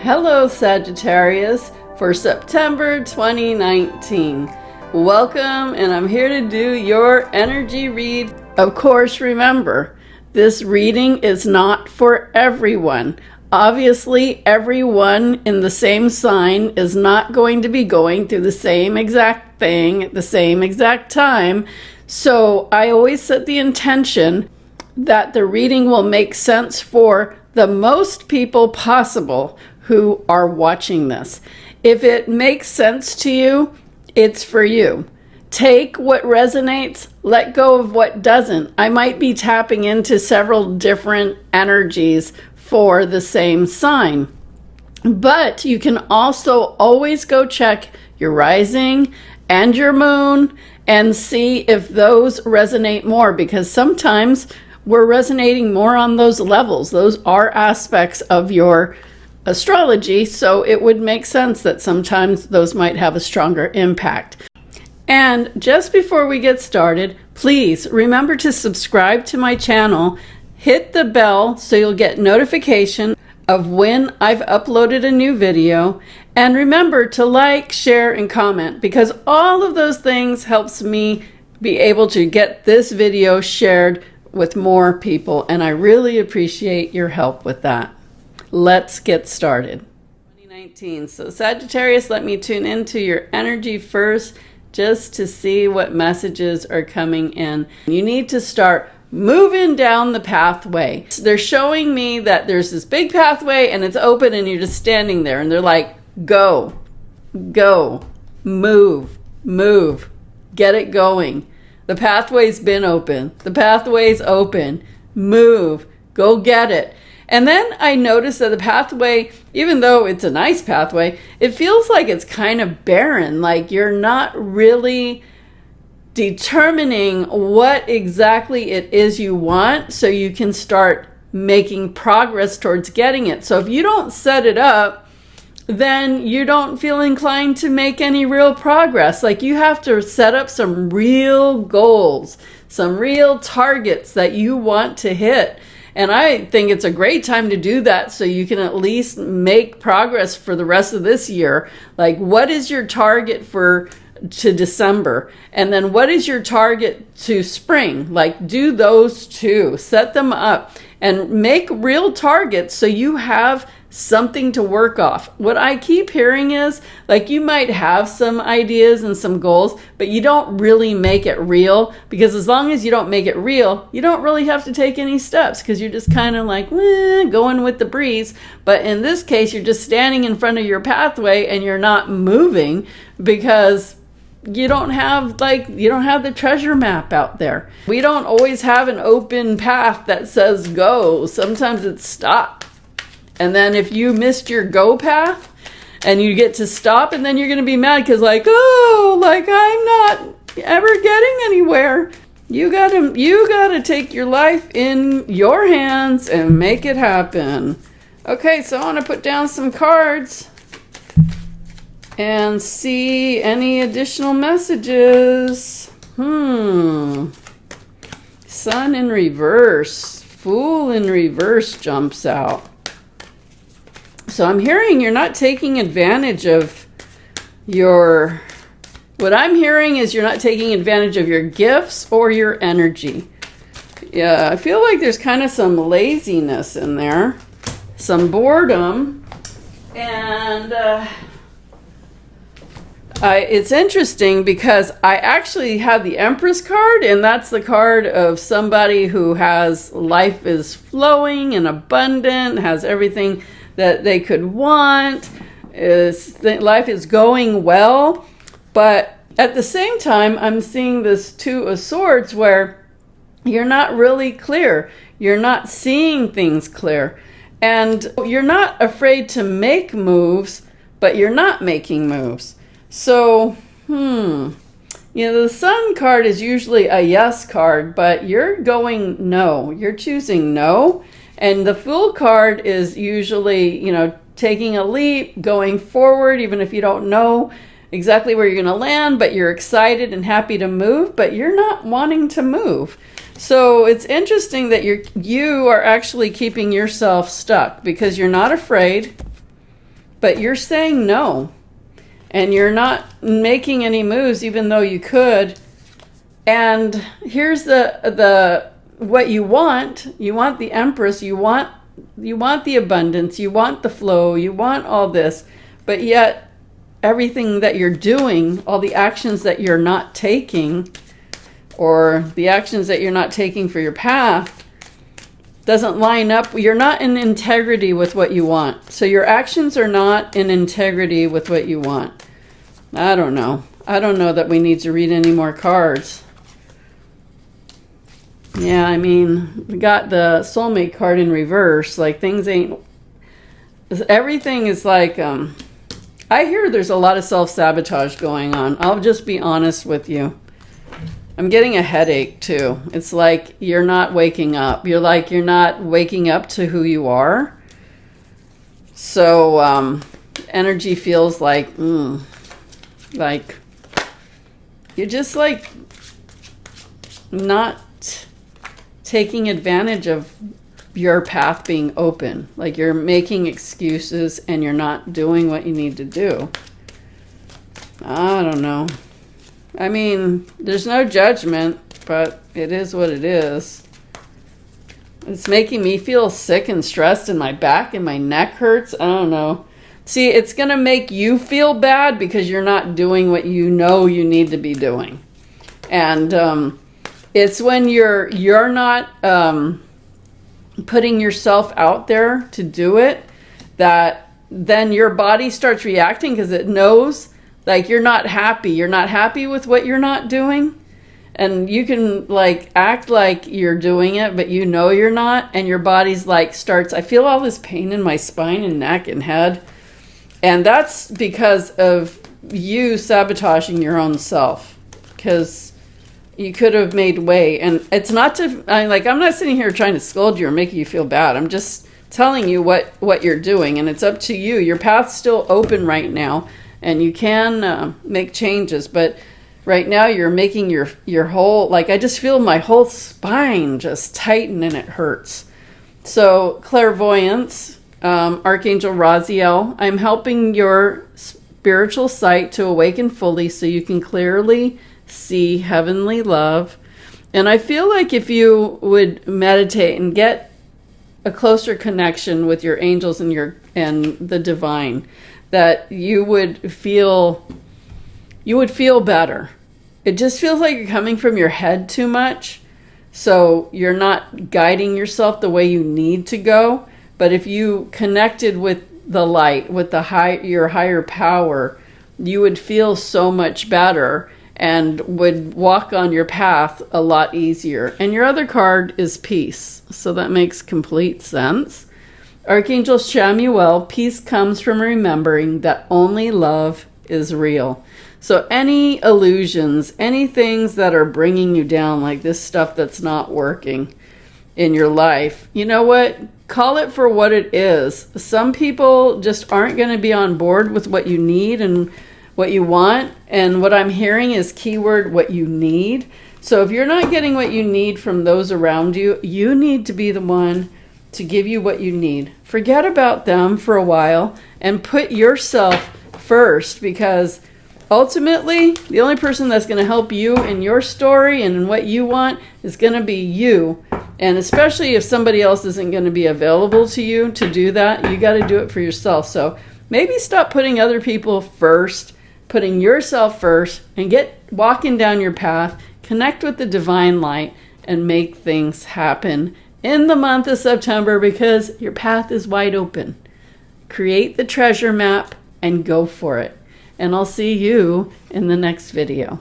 Hello Sagittarius for September 2019. Welcome, and I'm here to do your energy read. Of course, remember, this reading is not for everyone. Obviously, everyone in the same sign is not going to be going through the same exact thing at the same exact time. So I always set the intention that the reading will make sense for the most people possible who are watching this. If it makes sense to you, it's for you. Take what resonates, let go of what doesn't. I might be tapping into several different energies for the same sign. But you can also always go check your rising and your moon and see if those resonate more, because sometimes we're resonating more on those levels. Those are aspects of your astrology, so it would make sense that sometimes those might have a stronger impact. And just before we get started, please remember to subscribe to my channel. Hit the bell so you'll get notification of when I've uploaded a new video. And remember to like, share, and comment, because all of those things helps me be able to get this video shared with more people, and I really appreciate your help with that. Let's get started. 2019. So Sagittarius, let me tune into your energy first just to see what messages are coming in. You need to start moving down the pathway. They're showing me that there's this big pathway and it's open and you're just standing there, and they're like, go, go, move, move, get it going. The pathway's been open. The pathway's open. Move, go get it. And then I noticed that the pathway, even though it's a nice pathway, it feels like it's kind of barren, like you're not really determining what exactly it is you want so you can start making progress towards getting it. So if you don't set it up, then you don't feel inclined to make any real progress. Like, you have to set up some real goals, some real targets that you want to hit. And I think it's a great time to do that so you can at least make progress for the rest of this year. Like, what is your target to December? And then what is your target to spring? Like, do those two, set them up and make real targets so you have something to work off. What I keep hearing is, like, you might have some ideas and some goals, but you don't really make it real, because as long as you don't make it real, you don't really have to take any steps, because you're just kind of like going with the breeze. But in this case, you're just standing in front of your pathway and you're not moving because you don't have the treasure map out there. We don't always have an open path that says go. Sometimes it's stop. And then if you missed your go path and you get to stop, and then you're going to be mad because I'm not ever getting anywhere. You gotta take your life in your hands and make it happen. Okay, so I want to put down some cards and see any additional messages. Sun in reverse. Fool in reverse jumps out. So I'm hearing you're not taking advantage of what I'm hearing is you're not taking advantage of your gifts or your energy. Yeah, I feel like there's kind of some laziness in there, some boredom, and it's interesting because I actually have the Empress card, and that's the card of somebody who has life is flowing and abundant, has everything that they could want, life is going well. But at the same time, I'm seeing this Two of Swords where you're not really clear. You're not seeing things clear. And you're not afraid to make moves, but you're not making moves. So, the Sun card is usually a yes card, but you're going no. You're choosing no. And the Fool card is usually, taking a leap, going forward, even if you don't know exactly where you're going to land, but you're excited and happy to move, but you're not wanting to move. So it's interesting that you are actually keeping yourself stuck because you're not afraid. but you're saying no. And you're not making any moves even though you could. And here's the what you want. You want the Empress, you want the abundance, you want the flow, you want all this, but yet everything that you're doing, all the actions that you're not taking, or the actions that you're not taking for your path, doesn't line up. You're not in integrity with what you want. So your actions are not in integrity with what you want. I don't know. I don't know that we need to read any more cards. Yeah, I mean, we got the soulmate card in reverse. Like, things ain't... Everything is like... I hear there's a lot of self-sabotage going on. I'll just be honest with you. I'm getting a headache, too. It's like you're not waking up. You're not waking up to who you are. So, energy feels like... like you're just like not taking advantage of your path being open. Like you're making excuses and you're not doing what you need to do. I don't know. I mean, there's no judgment, but it is what it is. It's making me feel sick and stressed, and my back and my neck hurts. I don't know. See, it's going to make you feel bad because you're not doing what you know you need to be doing. And it's when you're not putting yourself out there to do it, that then your body starts reacting because it knows, like, you're not happy. You're not happy with what you're not doing. And you can, like, act like you're doing it, but you know you're not. And your body's like I feel all this pain in my spine and neck and head. And that's because of you sabotaging your own self, because you could have made way. And it's not I'm not sitting here trying to scold you or make you feel bad. I'm just telling you what you're doing, and it's up to you. Your path's still open right now, and you can make changes. But right now you're making your whole, like, I just feel my whole spine just tighten and it hurts. So clairvoyance. Archangel Raziel, I'm helping your spiritual sight to awaken fully so you can clearly see heavenly love. And I feel like if you would meditate and get a closer connection with your angels and the divine, that you would feel better. It just feels like you're coming from your head too much, so you're not guiding yourself the way you need to go. But if you connected with the light, with your higher power, you would feel so much better and would walk on your path a lot easier. And your other card is peace, so that makes complete sense. Archangel Chamuel, peace comes from remembering that only love is real. So any illusions, any things that are bringing you down, like this stuff that's not working in your life, you know what? Call it for what it is. Some people just aren't going to be on board with what you need and what you want. And what I'm hearing is keyword what you need. So if you're not getting what you need from those around you, you need to be the one to give you what you need. Forget about them for a while and put yourself first, because ultimately the only person that's going to help you in your story and in what you want is going to be you. And especially if somebody else isn't going to be available to you to do that, you got to do it for yourself. So maybe stop putting other people first, putting yourself first, and get walking down your path, connect with the divine light, and make things happen in the month of September, because your path is wide open. Create the treasure map and go for it. And I'll see you in the next video.